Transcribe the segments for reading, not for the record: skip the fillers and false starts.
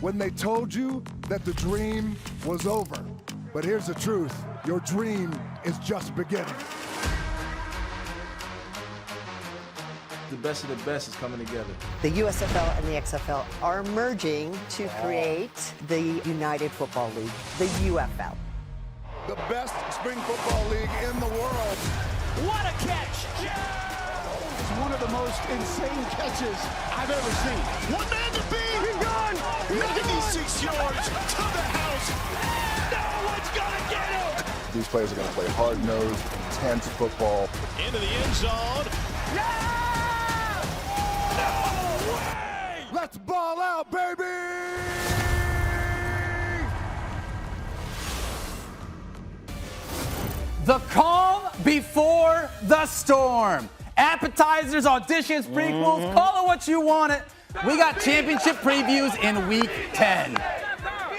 when they told you that the dream was over. But here's the truth, your dream is just beginning. The best of the best is coming together. The USFL and the XFL are merging to create the United Football League, the UFL. The best spring football league in the world. What a catch! It's one of the most insane catches I've ever seen. One man to beat! He's gone! 96 yards to the house! No one's gonna get him! These players are going to play hard-nosed, intense football. Into the end zone. Yeah! No way! Let's ball out, baby! The calm before the storm. Appetizers, auditions, prequels, call it what you want it. We got championship previews in week 10.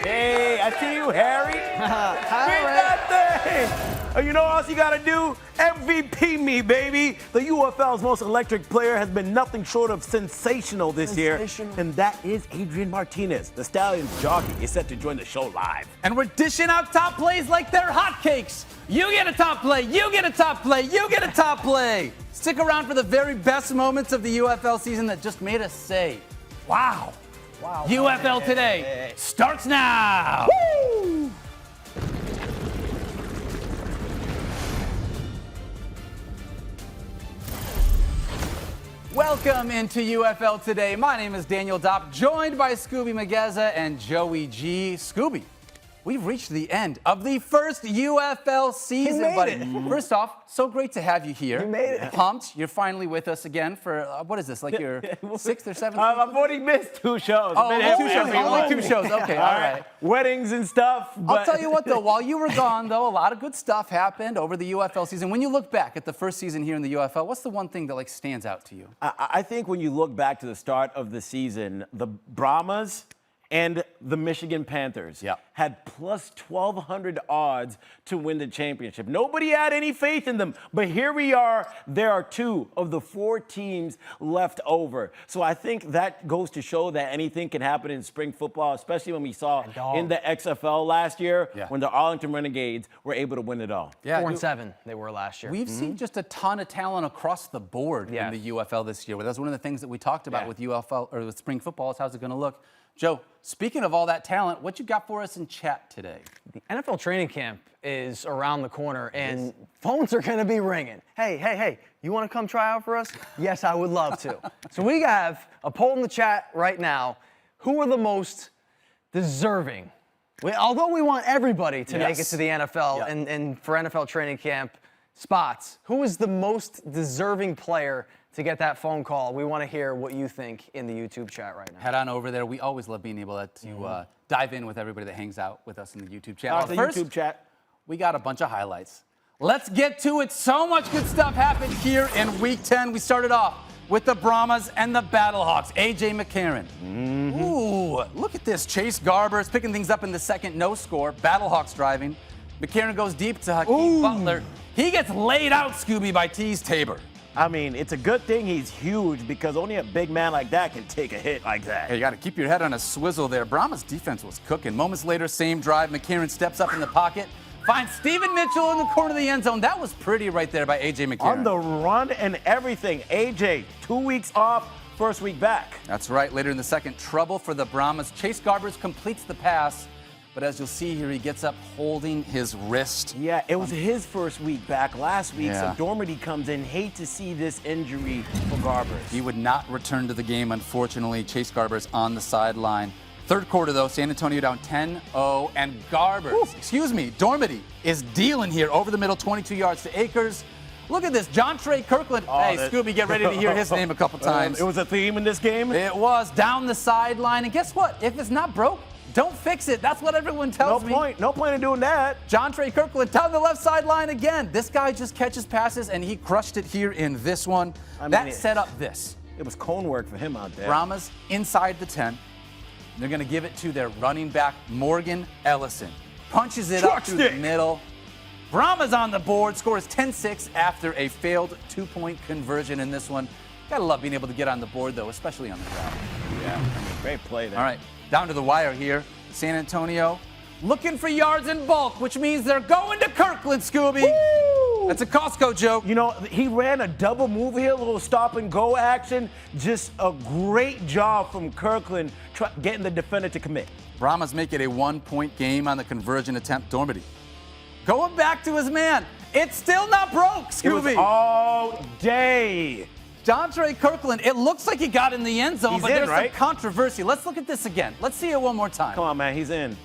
Hey, I see you, Harry. Bring that thing. You know what else you got to do? MVP me, baby. The UFL's most electric player has been nothing short of sensational this year, and that is Adrian Martinez. The Stallions jockey is set to join the show live. And we're dishing out top plays like they're hotcakes. You get a top play, you get a top play, you get a top play. Stick around for the very best moments of the UFL season that just made us say, wow. Wow. UFL Today starts now. Woo! Welcome into UFL Today. My name is Daniel Dopp, joined by Skubie, Mageza, and Joey G. Skubie, we've reached the end of the first UFL season, buddy. First off, so great to have you here. You made it. Pumped. You're finally with us again for, what is this, like your sixth or seventh? I've already missed 2 shows. Oh, only 2 shows. Okay, all right. Weddings and stuff. I'll tell you what, though, while you were gone, though, a lot of good stuff happened over the UFL season. When you look back at the first season here in the UFL, what's the one thing that, like, stands out to you? I think when you look back to the start of the season, the Brahmas and the Michigan Panthers had plus 1,200 odds to win the championship. Nobody had any faith in them, but here we are. There are 2 of the 4 teams left over. So I think that goes to show that anything can happen in spring football, especially when we saw in the XFL last year when the Arlington Renegades were able to win it all. 4-7 they were last year. We've seen just a ton of talent across the board in the UFL this year. That's one of the things that we talked about with UFL or with spring football is how's it going to look. Joe, speaking of all that talent, what you got for us in chat today? The NFL training camp is around the corner, and phones are going to be ringing. Hey, you want to come try out for us? Yes, I would love to. So we have a poll in the chat right now. Who are the most deserving? Although we want everybody to make it to the NFL and for NFL training camp spots, who is the most deserving player to get that phone call? We want to hear what you think in the YouTube chat right now. Head on over there. We always love being able to dive in with everybody that hangs out with us in the YouTube chat. First, YouTube chat. We got a bunch of highlights. Let's get to it. So much good stuff happened here in Week 10. We started off with the Brahmas and the Battlehawks. A.J. McCarron. Ooh, look at this. Chase Garber's picking things up in the second. No score. Battlehawks driving. McCarron goes deep to Hakeem Butler. He gets laid out, Skubie, by Tease Tabor. I mean, it's a good thing he's huge because only a big man like that can take a hit like that. Hey, you got to keep your head on a swizzle there. Brahma's defense was cooking. Moments later, same drive. McCarron steps up in the pocket, finds Stephen Mitchell in the corner of the end zone. That was pretty right there by A.J. McCarron. On the run and everything. A.J., 2 weeks off, first week back. That's right. Later in the second, trouble for the Brahmas. Chase Garbers completes the pass. But as you'll see here, he gets up holding his wrist. Yeah, it was his first week back last week, so Dormady comes in. Hate to see this injury for Garbers. He would not return to the game, unfortunately. Chase Garbers on the sideline. Third quarter, though, San Antonio down 10-0, and Dormady is dealing here over the middle, 22 yards to Akers. Look at this, John Trey Kirkland. Skubie, get ready to hear his name a couple times. It was a theme in this game? It was, down the sideline. And guess what? If it's not broke, don't fix it. That's what everyone tells me. No point in doing that. John Trey Kirkland down the left sideline again. This guy just catches passes, and he crushed it here in this one. That set up this. It was cone work for him out there. Brahmas inside the 10. They're going to give it to their running back, Morgan Ellison. Punches it up through the middle. Brahmas on the board, scores 10-6 after a failed 2-point conversion in this one. Gotta love being able to get on the board, though, especially on the ground. Yeah, great play there. All right. Down to the wire here. San Antonio looking for yards in bulk, which means they're going to Kirkland, Skubie. Woo! That's a Costco joke. You know, he ran a double move here, a little stop and go action. Just a great job from Kirkland getting the defender to commit. Brahmas make it a 1-point game on the conversion attempt. Dormady going back to his man. It's still not broke, Skubie. It was all day. Dontre Kirkland, it looks like he got in the end zone, but there's some controversy. Let's look at this again. Let's see it one more time. Come on, man, he's in.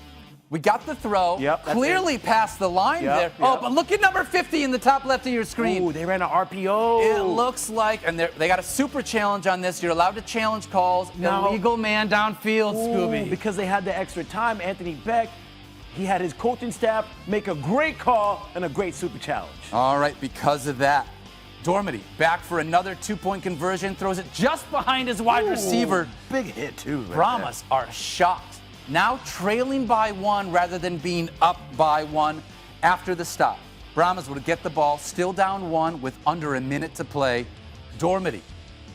We got the throw. Yep, clearly past the line there. Oh, but look at number 50 in the top left of your screen. Ooh, they ran an RPO. It looks like, and they got a super challenge on this. You're allowed to challenge calls. Illegal man downfield, Skubie. Because they had the extra time, Anthony Beck, he had his coaching staff make a great call and a great super challenge. All right, because of that, Dormady back for another 2-point conversion, throws it just behind his wide receiver. Big hit, too. Brahmas are shocked. Now trailing by 1 rather than being up by 1 after the stop. Brahmas would get the ball, still down 1 with under a minute to play. Dormady,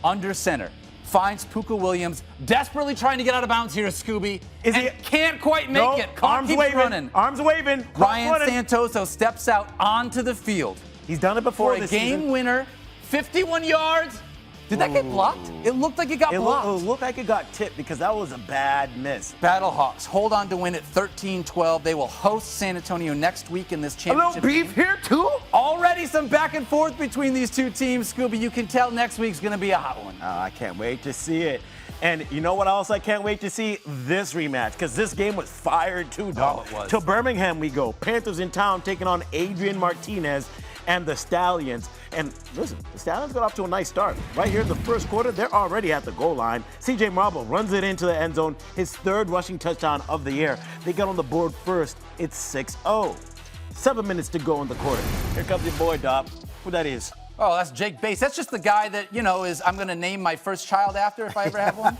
under center, finds Puka Williams, desperately trying to get out of bounds here, Skubie. Can't quite make it. Clock keeps running. Arms waving. Ryan Santoso steps out onto the field. He's done it before for a game winner, 51 yards. Did that get blocked? It looked like it got blocked. It looked like it got tipped because that was a bad miss. Battlehawks hold on to win at 13-12. They will host San Antonio next week in this championship. A little beef here, too? Already some back and forth between these two teams, Skubie. You can tell next week's going to be a hot one. I can't wait to see it. And you know what else I can't wait to see? This rematch, because this game was fired too, dog. It was. To Birmingham we go. Panthers in town taking on Adrian Martinez and the Stallions. And listen, the Stallions got off to a nice start. Right here in the first quarter, they're already at the goal line. CJ Marble runs it into the end zone, his 3rd rushing touchdown of the year. They get on the board first. It's 6-0. 7 minutes to go in the quarter. Here comes your boy, Dopp. Who that is? Oh, that's Jake Bates. That's just the guy that, I'm going to name my first child after if I ever have one.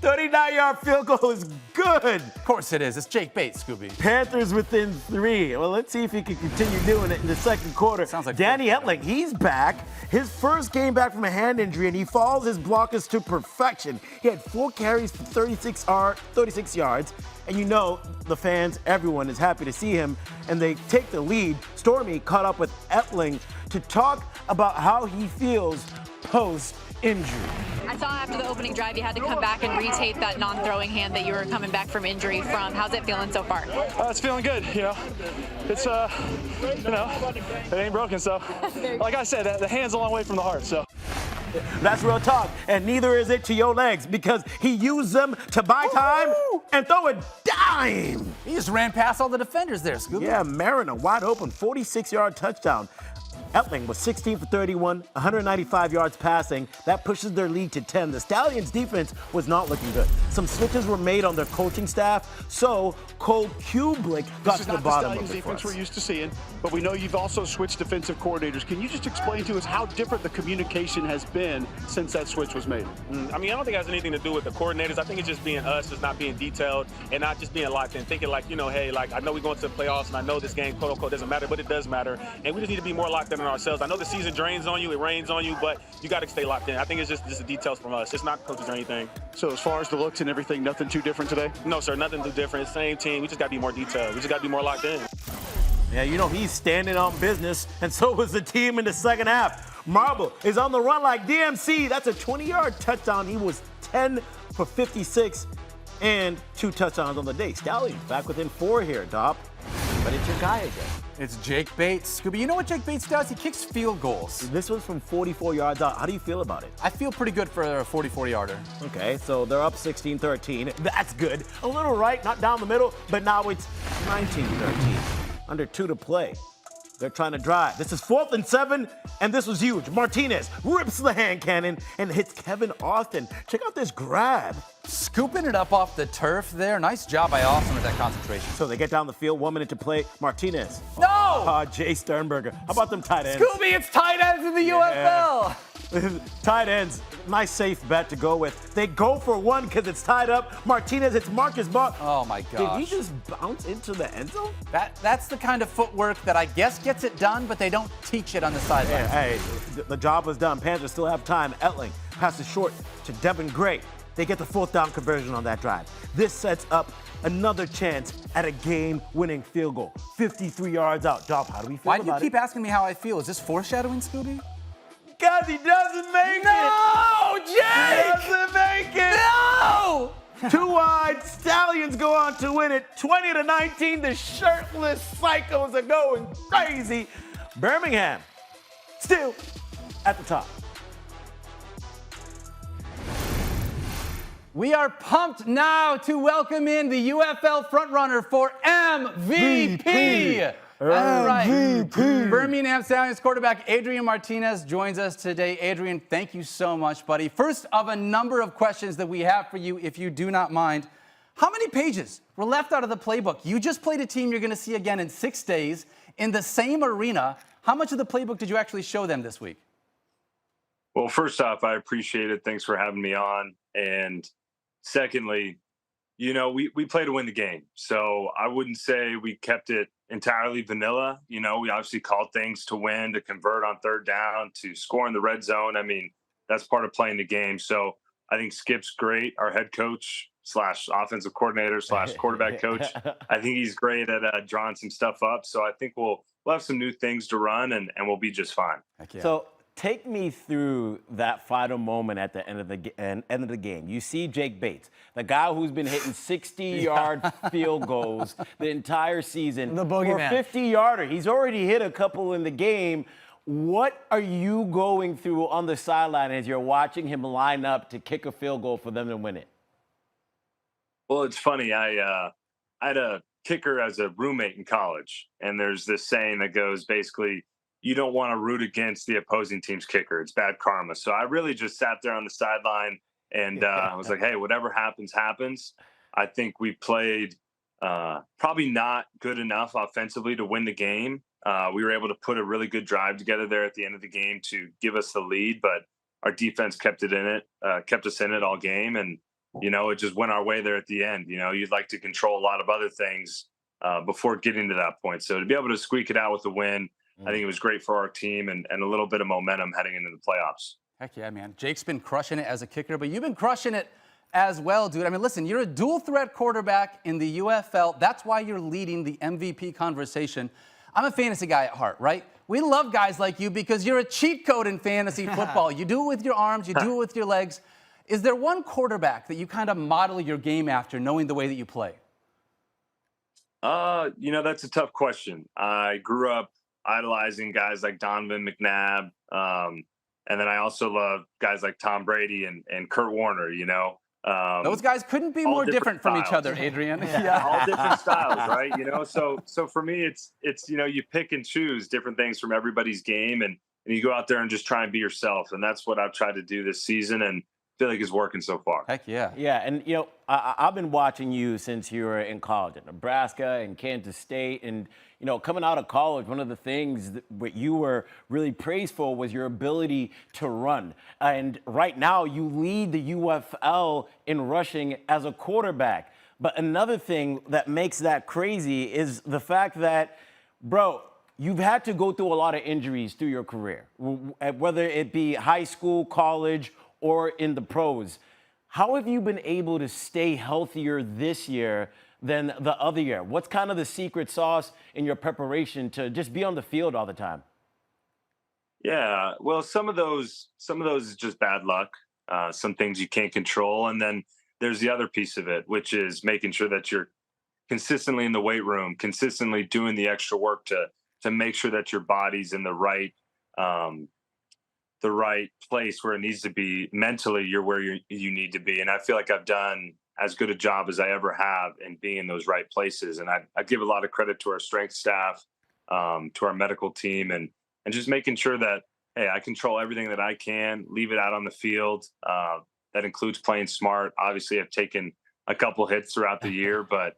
39-yard field goal is good. Of course it is. It's Jake Bates, Skubie. Panthers within 3. Well, let's see if he can continue doing it in the second quarter. Sounds like Danny Etling, he's back. His first game back from a hand injury, and he follows his blockers to perfection. He had 4 carries for 36 yards. And the fans, everyone is happy to see him, and they take the lead. Stormy caught up with Etling to talk about how he feels post-injury. I saw after the opening drive you had to come back and retape that non-throwing hand that you were coming back from injury from. How's it feeling so far? It's feeling good, It's, it ain't broken, so. Like I said, the hand's a long way from the heart, so. That's real talk, and neither is it to your legs because he used them to buy time and throw a dime. He just ran past all the defenders there, Skubie. Yeah, Mariner, wide open, 46-yard touchdown. Etling was 16 for 31, 195 yards passing. That pushes their lead to 10. The Stallions' defense was not looking good. Some switches were made on their coaching staff, so Cole Kublick got to the bottom of it. This is not the Stallions defense we're used to seeing, but we know you've also switched defensive coordinators. Can you just explain to us how different the communication has been since that switch was made? I mean, I don't think it has anything to do with the coordinators. I think it's just being us, just not being detailed and not just being locked in, thinking like, hey, like I know we're going to the playoffs and I know this game, quote unquote, doesn't matter, but it does matter. And we just need to be more locked in ourselves. I know the season drains on you, it rains on you, but you got to stay locked in. I think it's just the details from us. It's not coaches or anything. So as far as the looks and everything, nothing too different today? No, sir, nothing too different. Same team. We just got to be more detailed. We just got to be more locked in. Yeah, he's standing on business, and so was the team in the second half. Marble is on the run like DMC. That's a 20-yard touchdown. He was 10 for 56 and 2 touchdowns on the day. Stallions back within 4 here, Dopp. But it's your guy again. It's Jake Bates. Skubie, you know what Jake Bates does? He kicks field goals. This was from 44 yards out. How do you feel about it? I feel pretty good for a 44-yarder. Okay, so they're up 16-13. That's good. A little right, not down the middle, but now it's 19-13. Under 2 to play. They're trying to drive. This is 4th and 7, and this was huge. Martinez rips the hand cannon and hits Kevin Austin. Check out this grab. Scooping it up off the turf there. Nice job by Austin with that concentration. So they get down the field, 1 minute to play. Martinez. No! Jay Sternberger. How about them tight ends? Scooby, it's tight ends in the UFL. Tight ends, nice safe bet to go with. They go for 1 because it's tied up. Martinez, it's Marcus Buck. Oh my gosh. Did he just bounce into the end zone? That's the kind of footwork that I guess gets it done, but they don't teach it on the sideline. Hey, the job was done. Panthers still have time. Etling passes short to Devin Gray. They get the 4th down conversion on that drive. This sets up another chance at a game-winning field goal. 53 yards out. Dopp, how do we feel Why about do you keep asking me how I feel? Is this foreshadowing, Skubie? Because he doesn't make it. No, Jake! He doesn't make it. No! 2 wide. Stallions go on to win it 20-19. The shirtless psychos are going crazy. Birmingham still at the top. We are pumped now to welcome in the UFL frontrunner for MVP. That's right. Birmingham Stallions quarterback Adrian Martinez joins us today. Adrian, thank you so much, buddy. First of a number of questions that we have for you, if you do not mind. How many pages were left out of the playbook? You just played a team you're going to see again in 6 days in the same arena. How much of the playbook did you actually show them this week? Well, first off, I appreciate it. Thanks for having me on. And secondly, you know, we play to win the game. So I wouldn't say we kept it entirely vanilla. You know, we obviously called things to win, to convert on 3rd down, to score in the red zone. I mean, that's part of playing the game. So I think Skip's great, our head coach / offensive coordinator / quarterback coach. I think he's great at drawing some stuff up. So I think we'll have some new things to run, and we'll be just fine. Heck yeah. So take me through that final moment at the end of the game. You see Jake Bates, the guy who's been hitting 60-yard field goals the entire season. The for boogeyman. a 50-yarder. He's already hit a couple in the game. What are you going through on the sideline as you're watching him line up to kick a field goal for them to win it? Well, it's funny. I had a kicker as a roommate in college, and there's this saying that goes basically, you don't want to root against the opposing team's kicker. It's bad karma. So I really just sat there on the sideline and I was like, hey, whatever happens, happens. I think we played probably not good enough offensively to win the game. We were able to put a really good drive together there at the end of the game to give us the lead, but our defense kept us in it all game. And, you know, it just went our way there at the end. You know, you'd like to control a lot of other things before getting to that point. So to be able to squeak it out with the win, I think it was great for our team and a little bit of momentum heading into the playoffs. Heck yeah, man. Jake's been crushing it as a kicker, but you've been crushing it as well, dude. I mean, listen, you're a dual threat quarterback in the UFL. That's why you're leading the MVP conversation. I'm a fantasy guy at heart, right? We love guys like you because you're a cheat code in fantasy football. You do it with your arms, you do it with your legs. Is there one quarterback that you kind of model your game after, knowing the way that you play? You know, that's a tough question. I grew up idolizing guys like Donovan McNabb. And then I also love guys like Tom Brady and Kurt Warner, you know. Those guys couldn't be more different from each other, Adrian. Yeah, all different styles, right? You know, so for me, it's you know, you pick and choose different things from everybody's game, and you go out there and just try and be yourself. And that's what I've tried to do this season, and feel like it's working so far. Heck yeah. Yeah, and you know, I've been watching you since you were in college at Nebraska and Kansas State, and you know, coming out of college, one of the things that what you were really praised for was your ability to run. And right now, you lead the UFL in rushing as a quarterback. But another thing that makes that crazy is the fact that, bro, you've had to go through a lot of injuries through your career, whether it be high school, college, or in the pros. How have you been able to stay healthier this year than the other year? What's kind of the secret sauce in your preparation to just be on the field all the time? Yeah, well, some of those is just bad luck. Some things you can't control, and then there's the other piece of it, which is making sure that you're consistently in the weight room, consistently doing the extra work to make sure that your body's in the right place where it needs to be. Mentally, you're where you need to be, and I feel like I've done as good a job as I ever have in being in those right places. And I give a lot of credit to our strength staff, to our medical team, and just making sure that, hey, I control everything that I can, leave it out on the field. That includes playing smart. Obviously, I've taken a couple hits throughout the year, but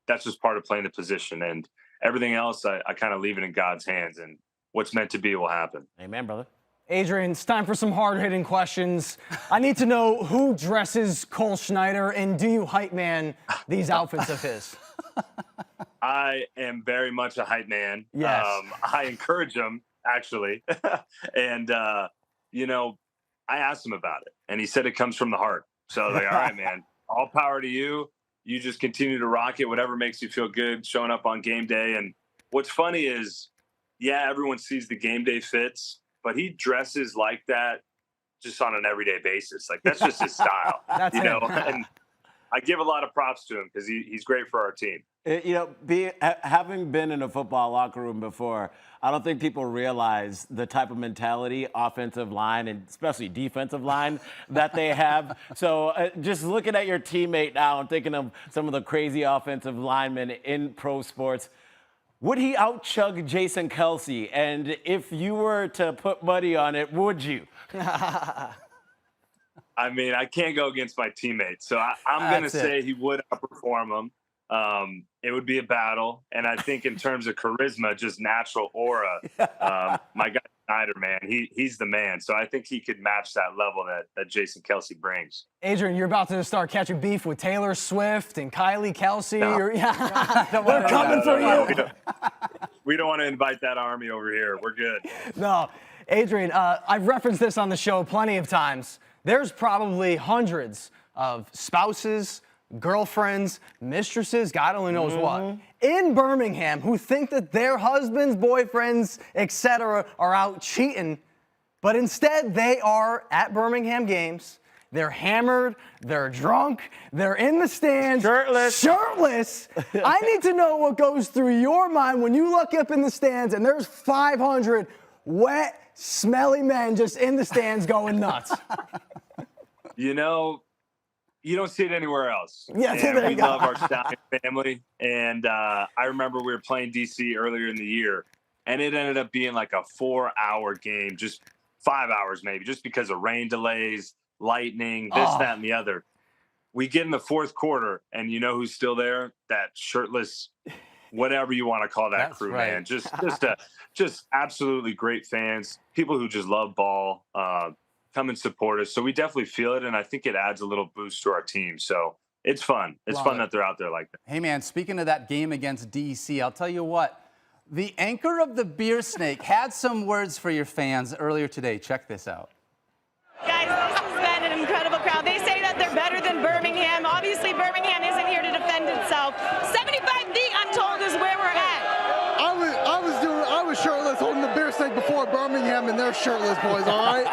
that's just part of playing the position. And everything else, I kind of leave it in God's hands, and what's meant to be will happen. Amen, brother. Adrian, it's time for some hard-hitting questions. I need to know who dresses Cole Schneider, and do you hype man these outfits of his? I am very much a hype man. Yes. I encourage him, actually. And, you know, I asked him about it, and he said it comes from the heart. So I was like, all right, man, all power to you. You just continue to rock it, whatever makes you feel good, showing up on game day. And what's funny is, yeah, everyone sees the game day fits, but he dresses like that just on an everyday basis. Like, that's just his style, That's you know? him. And I give a lot of props to him because he's great for our team. You know, having been in a football locker room before, I don't think people realize the type of mentality, offensive line, and especially defensive line that they have. So just looking at your teammate now and thinking of some of the crazy offensive linemen in pro sports, would he out-chug Jason Kelce? And if you were to put money on it, would you? I mean, I can't go against my teammates, so I'm going to say he would outperform him. It would be a battle, and I think in terms of charisma, just natural aura, my guy Snyder, man, he's the man. So I think he could match that level that Jason Kelce brings. Adrian, you're about to start catching beef with Taylor Swift and Kylie Kelce. No. They're coming for you. We don't want to invite that army over here. We're good. No, Adrian, I've referenced this on the show plenty of times. There's probably hundreds of spouses, girlfriends, mistresses, God only knows what, in Birmingham who think that their husbands, boyfriends, etc. are out cheating, but instead they are at Birmingham games. They're hammered, they're drunk, they're in the stands. Shirtless. I need to know what goes through your mind when you look up in the stands and there's 500 wet, smelly men just in the stands going nuts. You know, you don't see it anywhere else. Yeah, and we love our Stallion family. And I remember we were playing DC earlier in the year, and it ended up being like a 4-hour game, just 5 hours maybe, just because of rain delays, lightning, this, that, and the other. We get in the fourth quarter, and you know who's still there? That shirtless, whatever you want to call that crew, man. Just absolutely great fans, people who just love ball, come and support us. So we definitely feel it, and I think it adds a little boost to our team. So it's fun. It's fun that they're out there like that. Hey, man, speaking of that game against DC, I'll tell you what. The anchor of the Beer Snake had some words for your fans earlier today. Check this out. Guys, this has been an incredible crowd. They say that they're better than Birmingham. Obviously, Birmingham isn't here to defend itself. 75 feet, I'm told, is where we're at. I was shirtless holding the Beer Snake before Birmingham, and they're shirtless, boys, all right?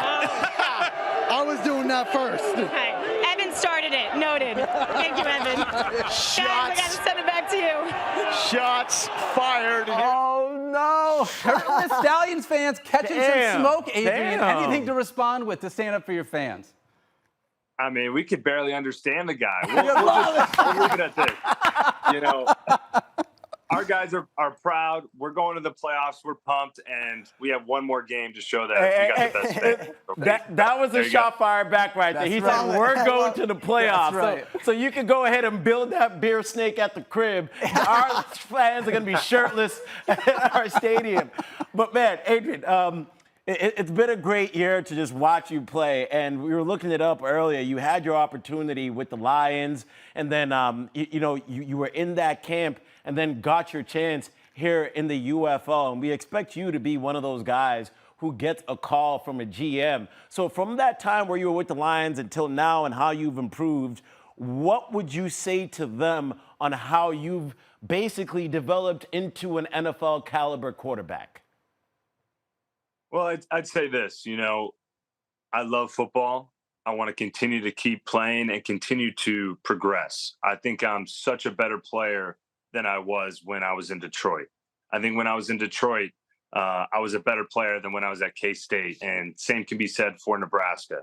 I was doing that first. Okay. Evan started it. Noted. Thank you, Evan. Guys, I got to send it back to you. Shots fired. Oh, no. Shirtless Stallions fans catching some smoke, Adrian. Anything to respond with to stand up for your fans? I mean, we could barely understand the guy. We'll leave it at this. You know, our guys are proud. We're going to the playoffs. We're pumped, and we have one more game to show that we got the best fans. That was a shot fired back right there. He said, we're going to the playoffs. Right. So you can go ahead and build that Beer Snake at the crib. Our fans are going to be shirtless at our stadium. But, man, Adrian, it's been a great year to just watch you play. And we were looking it up earlier. You had your opportunity with the Lions, and then, you were in that camp and then got your chance here in the UFL. And we expect you to be one of those guys who gets a call from a GM. So from that time where you were with the Lions until now and how you've improved, what would you say to them on how you've basically developed into an NFL caliber quarterback? Well, I'd say this, I love football. I want to continue to keep playing and continue to progress. I think I'm such a better player than I was when I was in Detroit. I think when I was in Detroit, I was a better player than when I was at K-State, and same can be said for Nebraska.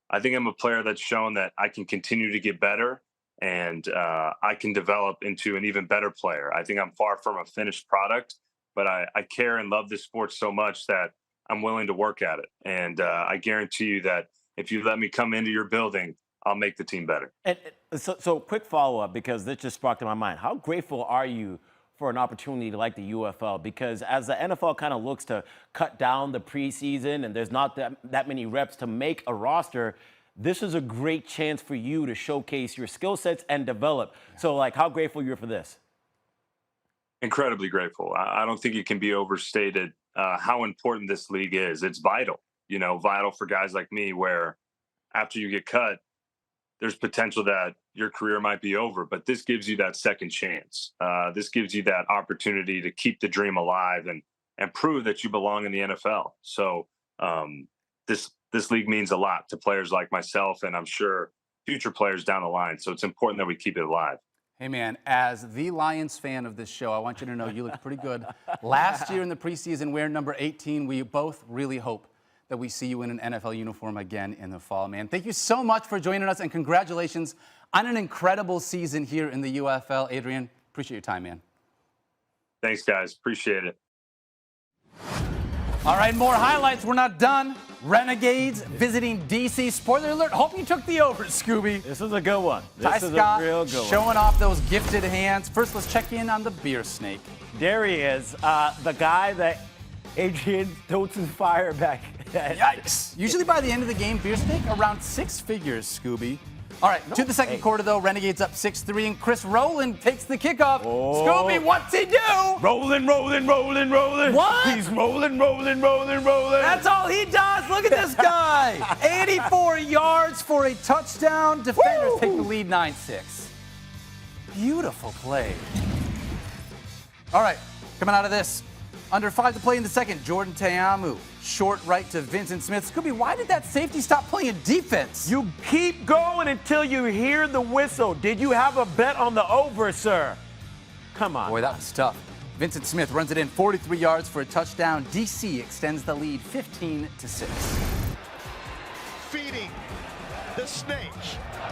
I think I'm a player that's shown that I can continue to get better, and I can develop into an even better player. I think I'm far from a finished product, but I care and love this sport so much that I'm willing to work at it. And I guarantee you that if you let me come into your building, I'll make the team better. And so quick follow-up, because this just sparked in my mind. How grateful are you for an opportunity like the UFL? Because as the NFL kind of looks to cut down the preseason and there's not that many reps to make a roster, this is a great chance for you to showcase your skill sets and develop. So, how grateful you're for this? Incredibly grateful. I don't think it can be overstated how important this league is. It's vital, vital for guys like me, where after you get cut, there's potential that your career might be over, but this gives you that second chance. This gives you that opportunity to keep the dream alive and prove that you belong in the NFL. So this league means a lot to players like myself, and I'm sure future players down the line. So it's important that we keep it alive. Hey, man, as the Lions fan of this show, I want you to know you look pretty good. Last year in the preseason, wearing number 18, we both really hope that we see you in an NFL uniform again in the fall, man. Thank you so much for joining us, and congratulations on an incredible season here in the UFL. Adrian, appreciate your time, man. Thanks, guys. Appreciate it. All right, more highlights. We're not done. Renegades visiting DC. Spoiler alert, hope you took the over, Skubie. This is a good one. Ty Scott showing off those gifted hands. First, let's check in on the beer snake. There he is, the guy that Adrian totes his fire back. Yikes. Usually by the end of the game, beer snake around 6 figures, Skubie. All right, to the second quarter, though. Renegades up 6-3, and Chris Rowland takes the kickoff. Skubie, what's he do? Rolling. What? He's rolling. That's all he does. Look at this guy. 84 yards for a touchdown. Defenders take the lead 9-6. Beautiful play. All right, coming out of this. Under 5 to play in the second. Jordan Teamu. Short right to Vincent Smith. Scooby, why did that safety stop playing defense? You keep going until you hear the whistle. Did you have a bet on the over, sir? Come on. Boy, that was tough. Vincent Smith runs it in 43 yards for a touchdown. DC extends the lead 15-6. Feeding the snake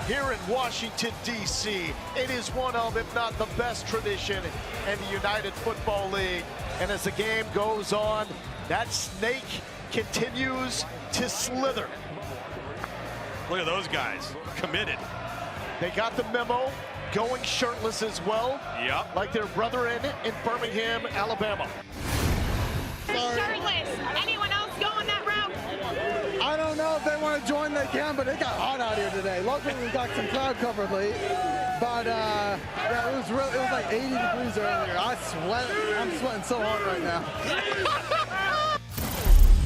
here in Washington, D.C. It is one of, if not the best tradition in the United Football League. And as the game goes on, that snake continues to slither. Look at those guys, committed. They got the memo, going shirtless as well. Yep. Like their brethren in Birmingham, Alabama. Shirtless. Anyone else going that route? I don't know if they want to join, they can, but it got hot out here today. Luckily, we got some cloud cover late, but yeah, it was like 80 degrees earlier. I'm sweating so hard right now.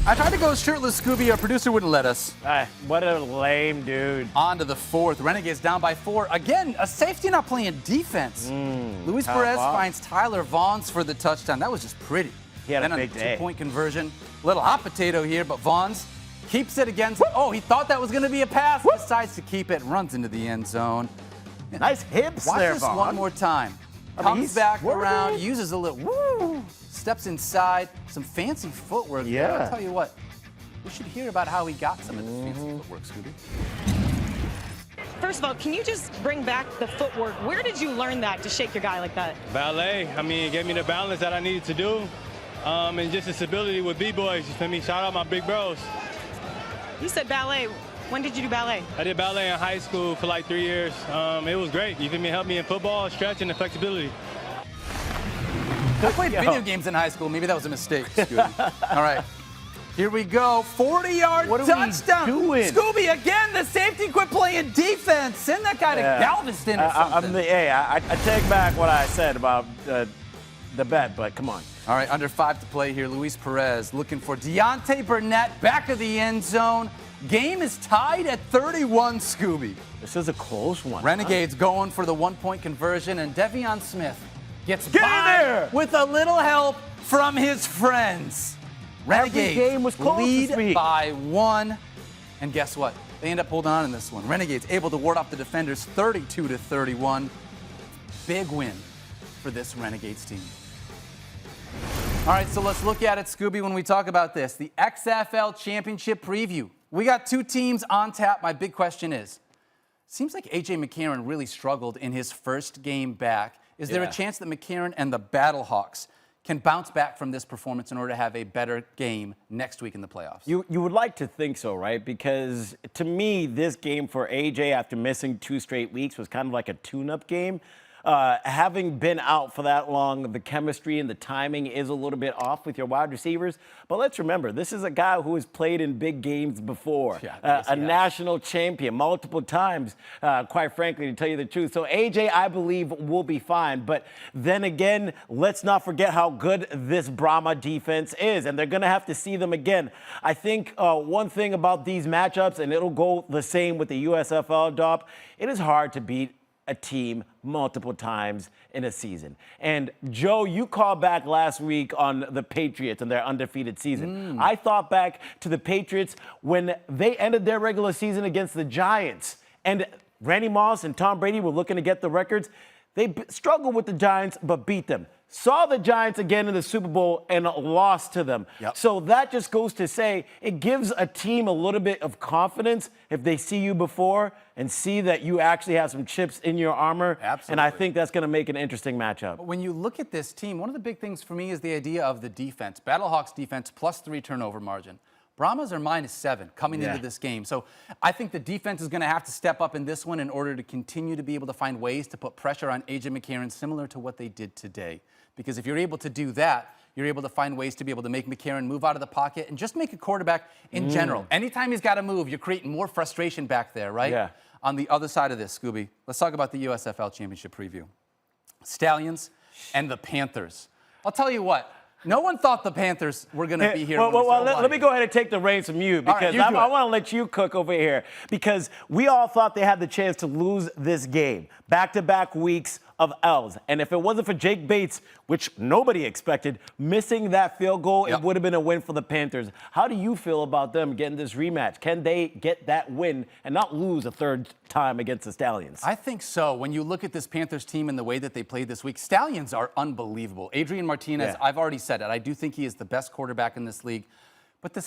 I tried to go shirtless, Scooby. Our producer wouldn't let us. What a lame dude. On to the fourth. Renegades down by 4. Again, a safety not playing defense. Luis Perez finds Tyler Vaughns for the touchdown. That was just pretty. He had then a big on the day. 2-point conversion. Little hot potato here, but Vaughns keeps it against. Oh, he thought that was going to be a pass. Decides to keep it. Runs into the end zone. Nice hips Watch there, this Vaughn. one more time. Comes back around, uses a little steps inside, some fancy footwork. Yeah. I'll tell you what, we should hear about how he got some of this fancy footwork, Scooby. First of all, can you just bring back the footwork? Where did you learn that to shake your guy like that? Ballet. I mean, it gave me the balance that I needed to do. And just the stability with B-boys. You feel me? Shout out my big bros. You said ballet. When did you do ballet? I did ballet in high school for like 3 years. It was great. You feel me? It helped me in football, stretching, and flexibility. I played video games in high school. Maybe that was a mistake, Scooby. All right. Here we go. 40-yard touchdown. Scooby, again, the safety quit playing defense. Send that guy to Galveston or something. I take back what I said about the bet, but come on. All right, under 5 to play here. Luis Perez looking for Deontay Burnett, back of the end zone. Game is tied at 31, Scooby. This is a close one. Renegades going for the 1-point conversion, and Devion Smith gets by with a little help from his friends. Renegades game was close lead by 1, and guess what? They end up holding on in this one. Renegades able to ward off the defenders 32-31. Big win for this Renegades team. All right, so let's look at it, Scooby, when we talk about this. The XFL Championship preview. We got 2 teams on tap. My big question is, seems like A.J. McCarron really struggled in his first game back. Is there a chance that McCarron and the Battlehawks can bounce back from this performance in order to have a better game next week in the playoffs? You would like to think so, right? Because to me, this game for A.J. after missing 2 straight weeks was kind of like a tune-up game. having been out for that long, the chemistry and the timing is a little bit off with your wide receivers. But let's remember, this is a guy who has played in big games before, a national champion multiple times, quite frankly, to tell you the truth. So AJ, I believe, will be fine. But then again, let's not forget how good this Brahma defense is, and they're going to have to see them again. I think one thing about these matchups, and it'll go the same with the USFL, Dopp, it is hard to beat a team multiple times in a season. And Joe, you called back last week on the Patriots and their undefeated season. I thought back to the Patriots when they ended their regular season against the Giants, and Randy Moss and Tom Brady were looking to get the records. They struggled with the Giants, but beat them. Saw the Giants again in the Super Bowl and lost to them. So that just goes to say it gives a team a little bit of confidence if they see you before and see that you actually have some chips in your armor. Absolutely. And I think that's going to make an interesting matchup. But when you look at this team, one of the big things for me is the idea of the defense. Battlehawks defense +3 turnover margin. Brahmas are -7 coming into this game. So I think the defense is going to have to step up in this one in order to continue to be able to find ways to put pressure on AJ McCarron, similar to what they did today. Because if you're able to do that, you're able to find ways to be able to make McCarron move out of the pocket and just make a quarterback in general. Anytime he's got to move, you're creating more frustration back there, right? Yeah. On the other side of this, Skubie, let's talk about the USFL Championship preview. Stallions and the Panthers. I'll tell you what. No one thought the Panthers were going to be here. Let me go ahead and take the reins from you, because I want to let you cook over here, because we all thought they had the chance to lose this game. Back-to-back weeks of L's. And if it wasn't for Jake Bates, which nobody expected, missing that field goal, it would have been a win for the Panthers. How do you feel about them getting this rematch? Can they get that win and not lose a third time against the Stallions? I think so. When you look at this Panthers team and the way that they played this week, Stallions are unbelievable. Adrian Martinez, I've already said it. I do think he is the best quarterback in this league. But the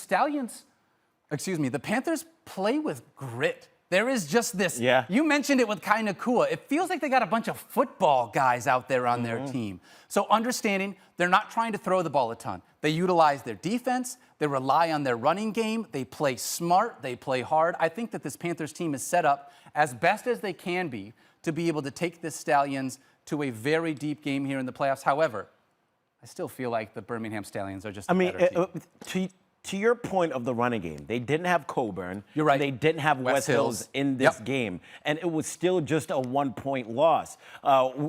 the Panthers play with grit. There is just this. You mentioned it with Kai Nakua. It feels like they got a bunch of football guys out there on their team. So understanding they're not trying to throw the ball a ton. They utilize their defense. They rely on their running game. They play smart. They play hard. I think that this Panthers team is set up as best as they can be to be able to take the Stallions to a very deep game here in the playoffs. However, I still feel like the Birmingham Stallions are just a better team. To your point of the running game, they didn't have Coburn. You're right. They didn't have West Hills in this game, and it was still just a 1-point loss.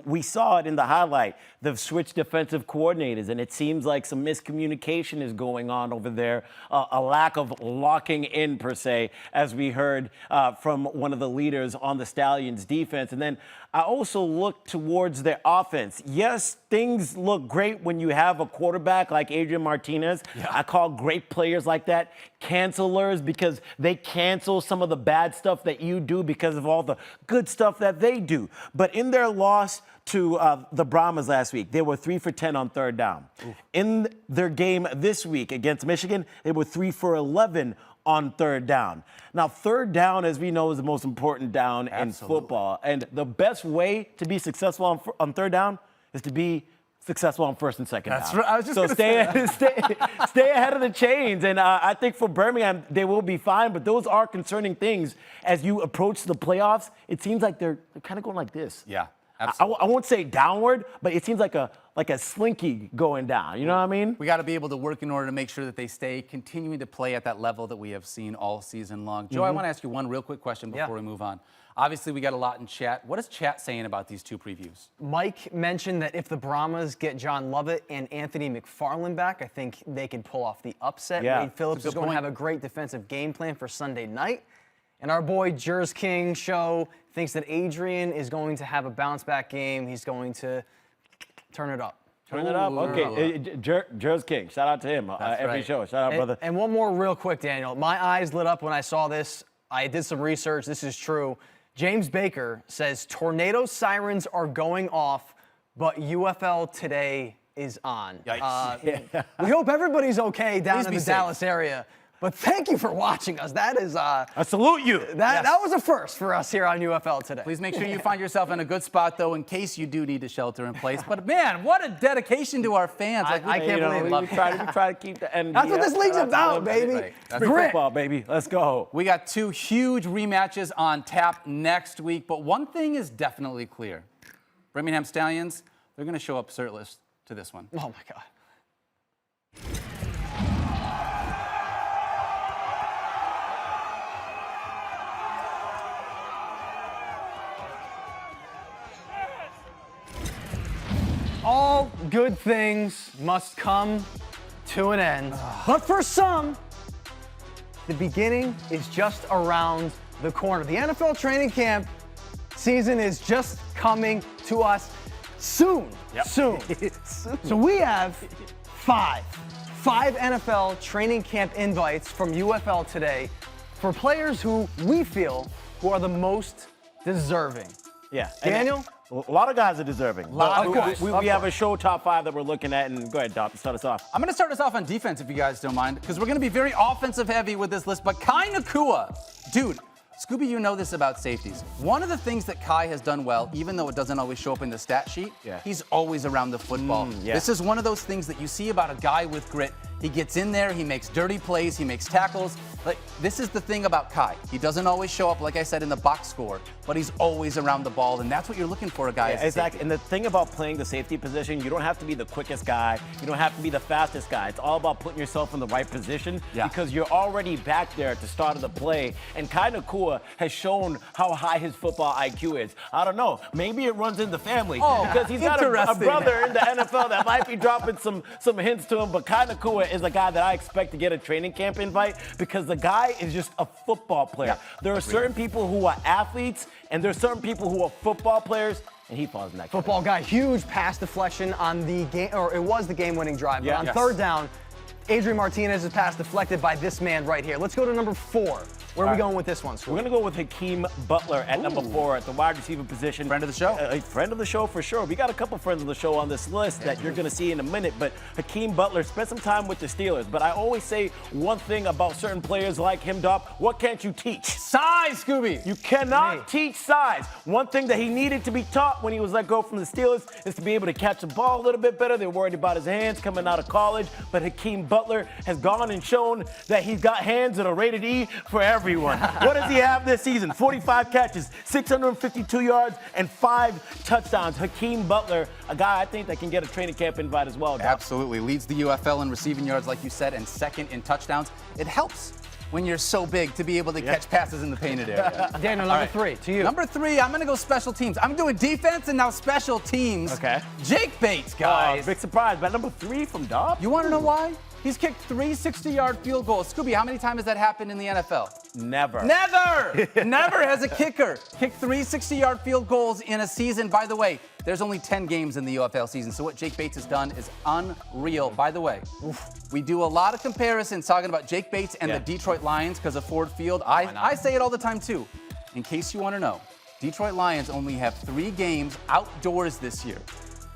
We saw it in the highlight. They've switched defensive coordinators, and it seems like some miscommunication is going on over there, a lack of locking in, per se, as we heard from one of the leaders on the Stallions defense. And then I also look towards their offense. Yes, things look great when you have a quarterback like Adrian Martinez. I call great players like that cancelers, because they cancel some of the bad stuff that you do because of all the good stuff that they do. But in their loss to the Brahmas last week, they were 3 for 10 on third down. In their game this week against Michigan, they were 3 for 11 on third down. Now, third down, as we know, is the most important down in football. And the best way to be successful on third down is to be successful on first and second down. Right. I was just stay ahead of the chains. And I think for Birmingham, they will be fine. But those are concerning things as you approach the playoffs. It seems like they're kind of going like this. Yeah. I won't say downward, but it seems like a slinky going down. You know what I mean? We got to be able to work in order to make sure that they stay continuing to play at that level that we have seen all season long. Joe, I want to ask you one real quick question before we move on. Obviously, we got a lot in chat. What is chat saying about these two previews? Mike mentioned that if the Brahmas get John Lovett and Anthony McFarland back, I think they could pull off the upset. Wade Phillips is going to have a great defensive game plan for Sunday night. And our boy Jers King Show thinks that Adrian is going to have a bounce-back game. He's going to turn it up. Turn it up? Okay. Jers King. Shout out to him every show. Shout out, brother. And one more real quick, Daniel. My eyes lit up when I saw this. I did some research. This is true. James Baker says tornado sirens are going off, but UFL Today is on. We hope everybody's okay down in the Dallas area. But thank you for watching us. That is I salute you. That was a first for us here on UFL Today. Please make sure you find yourself in a good spot, though, in case you do need to shelter in place. But man, what a dedication to our fans! I can't believe it. We try to keep the end. That's what this league's about, baby. Right. That's football, baby. Let's go. We got 2 huge rematches on tap next week, but one thing is definitely clear: Birmingham Stallions, they're going to show up shirtless to this one. Oh, my God. All good things must come to an end. But for some, the beginning is just around the corner. The NFL training camp season is just coming to us soon. Soon. So we have five NFL training camp invites from UFL Today for players who we feel who are the most deserving. Yeah. Daniel? A lot of guys are deserving. We have a show top 5 that we're looking at, and go ahead, Dopp, start us off. I'm going to start us off on defense, if you guys don't mind, because we're going to be very offensive heavy with this list. But Kai Nakua, dude, Skubie, you know this about safeties. One of the things that Kai has done well, even though it doesn't always show up in the stat sheet, he's always around the football. This is one of those things that you see about a guy with grit. He gets in there, he makes dirty plays, he makes tackles. Like, this is the thing about Kai. He doesn't always show up, like I said, in the box score, but he's always around the ball, and that's what you're looking for, a guy. Exactly. And the thing about playing the safety position, you don't have to be the quickest guy. You don't have to be the fastest guy. It's all about putting yourself in the right position because you're already back there at the start of the play. And Kai Nakua has shown how high his football IQ is. I don't know. Maybe it runs in the family because he's got a brother in the NFL that might be dropping some hints to him. But Kai Nakua is a guy that I expect to get a training camp invite because the guy is just a football player. There are certain people who are athletes, and there are certain people who are football players, and he falls in that football guy. Huge pass deflection on the game, or it was the game-winning drive. But on third down, Adrian Martinez's pass deflected by this man right here. Let's go to number 4. Where are we going with this one, Skubie? We're going to go with Hakeem Butler at number 4 at the wide receiver position. Friend of the show? A friend of the show for sure. We got a couple friends of the show on this list that you're going to see in a minute, but Hakeem Butler spent some time with the Steelers. But I always say one thing about certain players like him, Dopp. What can't you teach? Size, Skubie. You cannot teach size. One thing that he needed to be taught when he was let go from the Steelers is to be able to catch the ball a little bit better. They're worried about his hands coming out of college, but Hakeem Butler has gone and shown that he's got hands that are rated E for everyone. What does he have this season? 45 catches, 652 yards, and 5 touchdowns. Hakeem Butler, a guy I think that can get a training camp invite as well. Dopp. Absolutely. Leads the UFL in receiving yards, like you said, and second in touchdowns. It helps when you're so big to be able to catch passes in the painted area. Daniel, number 3, to you. Number 3, I'm going to go special teams. I'm doing defense and now special teams. Okay. Jake Bates, guys. Big surprise. But number 3 from Dopp. You want to know why? He's kicked 3 60-yard field goals. Scooby, how many times has that happened in the NFL? Never. Never! Never has a kicker kicked 3 60-yard field goals in a season. By the way, there's only 10 games in the UFL season, so what Jake Bates has done is unreal. By the way, we do a lot of comparisons talking about Jake Bates and the Detroit Lions because of Ford Field. I say it all the time, too. In case you want to know, Detroit Lions only have 3 games outdoors this year.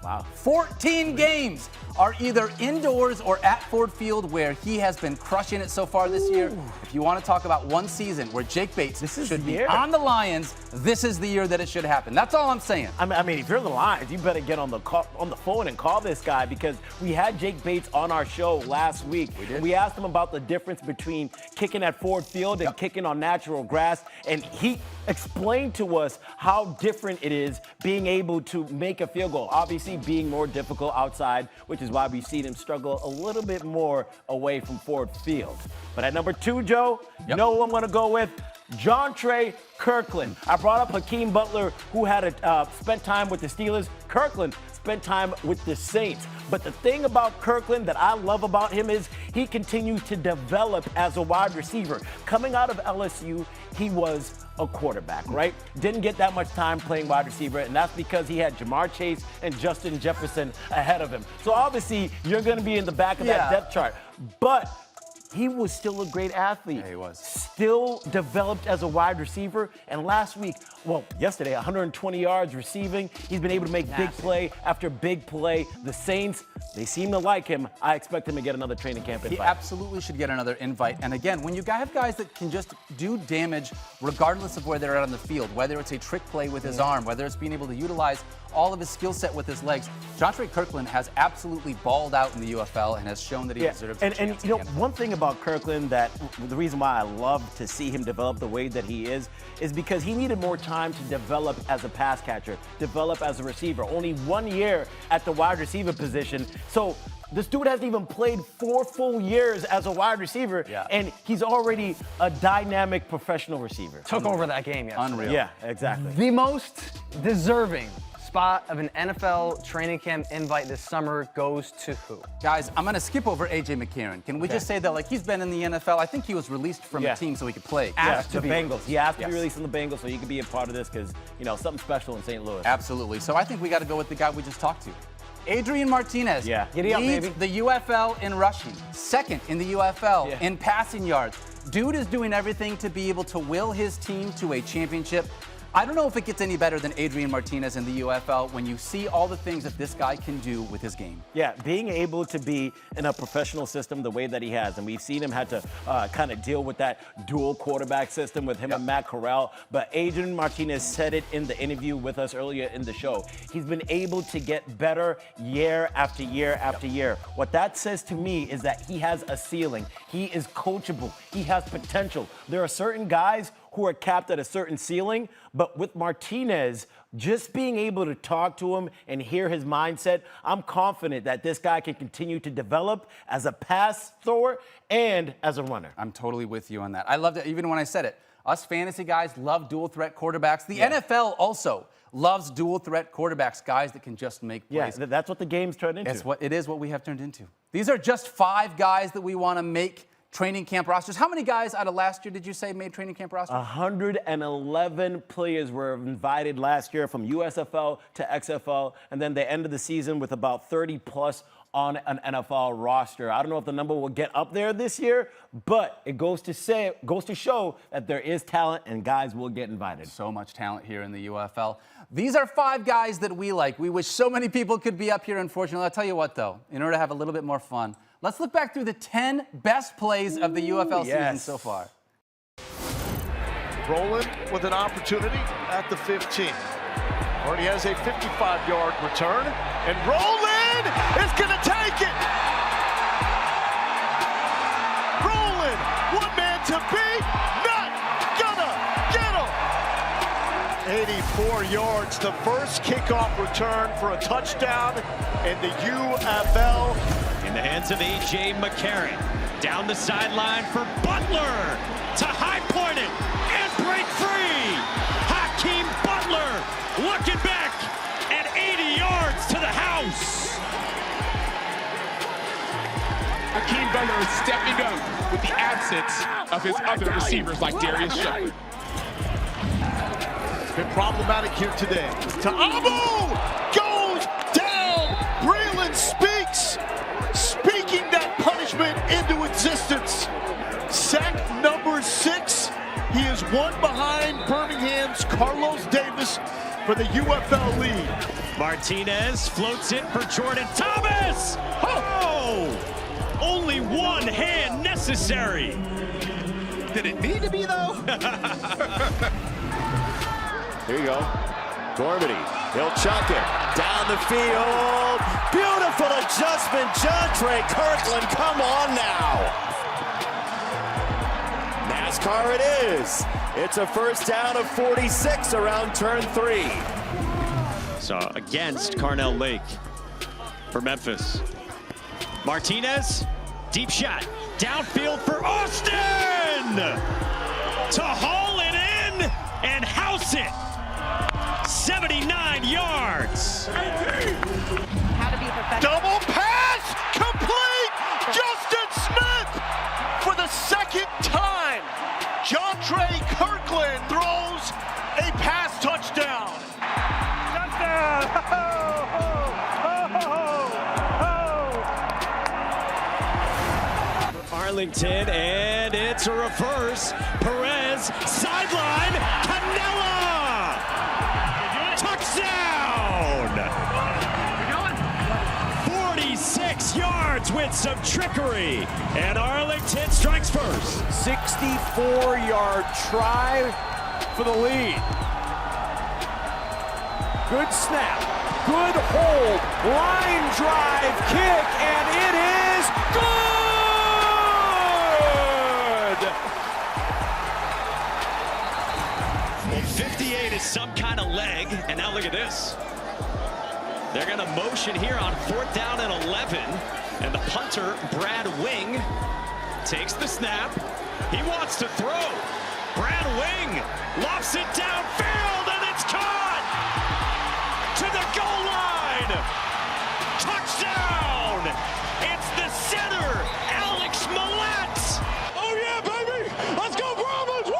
Wow. 14 games are either indoors or at Ford Field, where he has been crushing it so far this year. If you want to talk about one season where Jake Bates should be on the Lions, this is the year that it should happen. That's all I'm saying. I mean, if you're the Lions, you better get on the phone and call this guy, because we had Jake Bates on our show last week. We did. We asked him about the difference between kicking at Ford Field and kicking on natural grass, and he explained to us how different it is being able to make a field goal. Obviously, being more difficult outside, which is why we've seen him struggle a little bit more away from Ford Field. But at number 2, Joe, you know who I'm going to go with? John Trey Kirkland. I brought up Hakeem Butler, who had spent time with the Steelers. Kirkland spent time with the Saints. But the thing about Kirkland that I love about him is he continues to develop as a wide receiver. Coming out of LSU, he was a quarterback, right? Didn't get that much time playing wide receiver, and that's because he had Jamar Chase and Justin Jefferson ahead of him. So obviously, you're going to be in the back of that depth chart. But he was still a great athlete. Yeah, he was. Still developed as a wide receiver. And last week, yesterday, 120 yards receiving. He's been able to make big play after big play. The Saints, they seem to like him. I expect him to get another training camp invite. He absolutely should get another invite. And again, when you have guys that can just do damage regardless of where they're at on the field, whether it's a trick play with his arm, whether it's being able to utilize all of his skill set with his legs. Jontre Kirkland has absolutely balled out in the UFL and has shown that he deserves a chance. And you know, one thing about Kirkland that the reason why I love to see him develop the way that he is because he needed more time to develop as a pass catcher, develop as a receiver. Only 1 year at the wide receiver position. So this dude hasn't even played 4 full years as a wide receiver, and he's already a dynamic professional receiver. Took over that game yesterday. Unreal. Yeah, exactly. The most deserving spot of an NFL training camp invite this summer goes to who? Guys, I'm going to skip over A.J. McCarron. Can we just say that, like, he's been in the NFL. I think he was released from a team so he could play. The Bengals. He has to be released from the Bengals so he could be a part of this because, you know, something special in St. Louis. Absolutely. So I think we got to go with the guy we just talked to. Adrian Martinez Giddy up, leads baby. the UFL in rushing, second in the UFL in passing yards. Dude is doing everything to be able to will his team to a championship. I don't know if it gets any better than Adrian Martinez in the UFL when you see all the things that this guy can do with his game. Yeah, being able to be in a professional system the way that he has, and we've seen him had to kind of deal with that dual quarterback system with him and Matt Corral, but Adrian Martinez said it in the interview with us earlier in the show. He's been able to get better year after year after year. What that says to me is that he has a ceiling. He is coachable. He has potential. There are certain guys who are capped at a certain ceiling, but with Martinez, just being able to talk to him and hear his mindset, I'm confident that this guy can continue to develop as a pass thrower and as a runner. I'm totally with you on that. I loved it, even when I said it. Us fantasy guys love dual threat quarterbacks. The NFL also loves dual threat quarterbacks, guys that can just make plays. Yeah, that's what the game's turned into. It is what we have turned into. These are just 5 guys that we want to make training camp rosters. How many guys out of last year did you say made training camp rosters? 111 players were invited last year from USFL to XFL, and then they ended the season with about 30 plus on an NFL roster. I don't know if the number will get up there this year, but it goes to show that there is talent and guys will get invited. So much talent here in the UFL. These are 5 guys that we like. We wish so many people could be up here, unfortunately. I'll tell you what, though, in order to have a little bit more fun, let's look back through the 10 best plays of the UFL season so far. Rolling with an opportunity at the 15. Already has a 55-yard return, and Roland is going to take it. Roland, one man to beat, not gonna get him. 84 yards, the first kickoff return for a touchdown in the UFL. In the hands of A.J. McCarron. Down the sideline for Butler to high point it and break free. Hakeem Butler looking back at 80 yards to the house. Hakeem Butler is stepping up with the absence of his other receivers like Darius Shepherd. It's been problematic here today. To Abu goes down. Breland speaks. Speaking that punishment into existence. Sack number 6. He is one behind Birmingham's Carlos Davis for the UFL lead. Martinez floats it for Jordan Thomas. Oh! Only one hand necessary. Did it need to be, though? Here you go. Gormady, he'll chuck it down the field. Beautiful adjustment, Jontre Kirkland. Come on now. NASCAR it is. It's a first down of 46 around turn 3. So against Carnell Lake for Memphis. Martinez, deep shot, downfield for Austin! To haul it in and house it. 79 yards. How to be professional. Double pass complete. Justin Smith for the second time. Jontre Kirkland throws a pass touchdown. Arlington, and it's a reverse. Perez, sideline, Canella! Touchdown! 46 yards with some trickery, and Arlington strikes first. 64-yard try for the lead. Good snap. Good hold. Line drive kick, and it is good! Well, 58 is some kind of leg, and now look at this. They're going to motion here on 4th down and 11, and the punter, Brad Wing, takes the snap. He wants to throw. Brad Wing lofts it downfield, and it's caught to the goal line. Touchdown! It's the center, Alex Millett. Oh yeah, baby! Let's go Brahmas! Woo!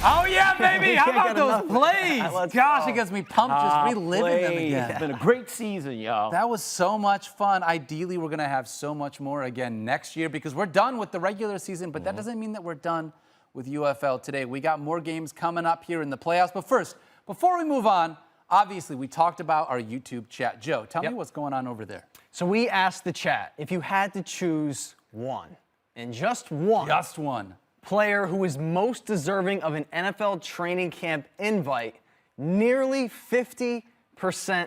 Oh, yeah, baby. How about those plays? Let's Gosh, go. it gets me pumped just reliving them again. It's been a great season, y'all. That was so much fun. Ideally, we're going to have so much more again next year because we're done with the regular season, but that doesn't mean that we're done with UFL today. We got more games coming up here in the playoffs. But first, before we move on, obviously, we talked about our YouTube chat. Joe, tell me what's going on over there. So we asked the chat if you had to choose one, and just one player who is most deserving of an NFL training camp invite, nearly 50%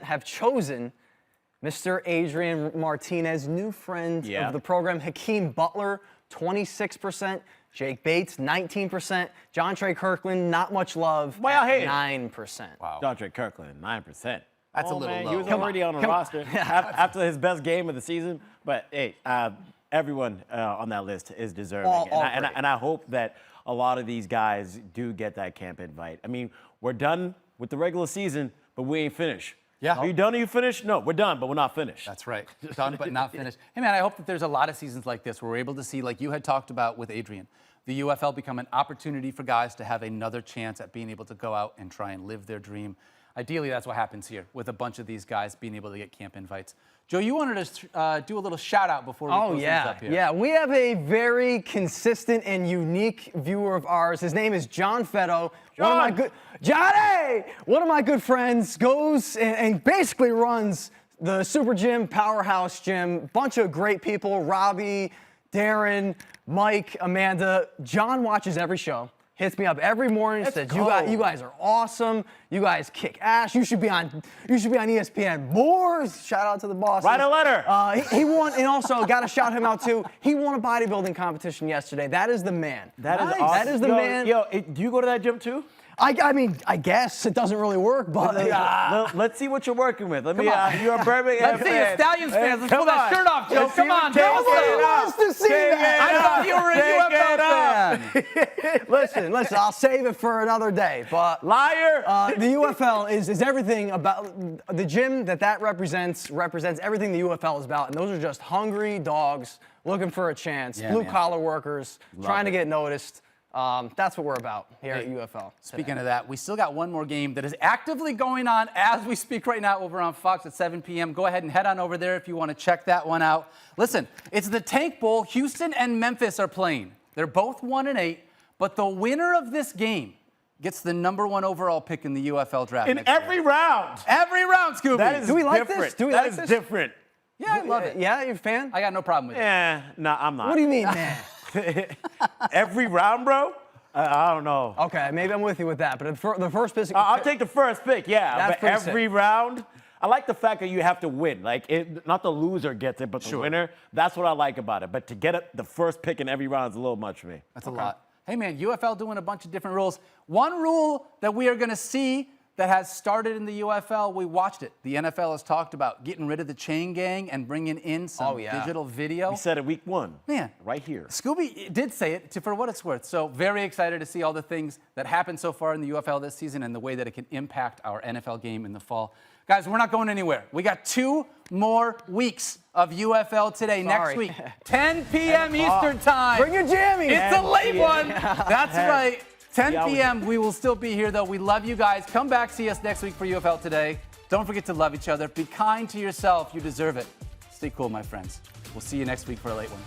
have chosen Mr. Adrian Martinez, new friend of the program. Hakeem Butler, 26%. Jake Bates, 19%. John Trey Kirkland, not much love, Well, hey. 9%. Wow. John Trey Kirkland, 9%. That's a little low. He was already on the roster after his best game of the season. But, hey, everyone on that list is deserving. And I hope that a lot of these guys do get that camp invite. I mean, we're done with the regular season, but we ain't finished. Yeah. Are you done? Are you finished? No, we're done, but we're not finished. That's right. Done but not finished. Hey, man, I hope that there's a lot of seasons like this where we're able to see, like you had talked about with Adrian, the UFL become an opportunity for guys to have another chance at being able to go out and try and live their dream. Ideally, that's what happens here with a bunch of these guys being able to get camp invites. Joe, you wanted to do a little shout out before we close things up here. Yeah, we have a very consistent and unique viewer of ours. His name is John Fetto. Johnny! One of my good friends goes and basically runs the Super Gym, Powerhouse Gym. Bunch of great people, Robbie, Darren, Mike, Amanda. John watches every show. Hits me up every morning, says, you guys are awesome. You guys kick ass. You should be on ESPN more. Shout out to the boss. Write a letter. He won, and also got to shout him out too. He won a bodybuilding competition yesterday. That is the man. That is nice. awesome. That is the man. Yo, do you go to that gym too? I mean, I guess it doesn't really work, but let's see what you're working with. You're a Birmingham Let's see you Stallions fans. Let's pull that shirt off, Joe. Come on, no one wants to see that. I thought you were a UFL fan. Listen, I'll save it for another day. But liar. The UFL is everything about the gym that represents everything the UFL is about, and those are just hungry dogs looking for a chance, blue collar workers trying to get noticed. That's what we're about here at UFL. Speaking of that, we still got one more game that is actively going on as we speak right now over on Fox at 7 p.m. Go ahead and head on over there if you want to check that one out. Listen, it's the Tank Bowl. Houston and Memphis are playing. They're both 1-8, but the winner of this game gets the #1 overall pick in the UFL draft. In every round. Every round, Skubie. That is Do we like different. this? Do we that like is this? different. Yeah, I love it. Yeah, you're a fan? I got no problem with it. Yeah, no, I'm not. What do you mean, man? Every round, bro? I don't know. Okay, maybe I'm with you with that, but the first pick. I'll take the first pick, yeah. That's but every round, I like the fact that you have to win. Like, not the loser gets it, but the winner. That's what I like about it. But to get the first pick in every round is a little much for me. That's a lot. Hey, man, UFL doing a bunch of different rules. One rule that we are going to see that has started in the UFL, we watched it. The NFL has talked about getting rid of the chain gang and bringing in some digital video. We said it week 1. Man. Right here. Skubie did say it for what it's worth. So very excited to see all the things that happened so far in the UFL this season and the way that it can impact our NFL game in the fall. Guys, we're not going anywhere. We got 2 more weeks of UFL Today next week. 10 p.m. Eastern time. Bring your jammies. It's a late one. That's right. 10 p.m. We will still be here, though. We love you guys. Come back, see us next week for UFL Today. Don't forget to love each other. Be kind to yourself. You deserve it. Stay cool, my friends. We'll see you next week for a late one.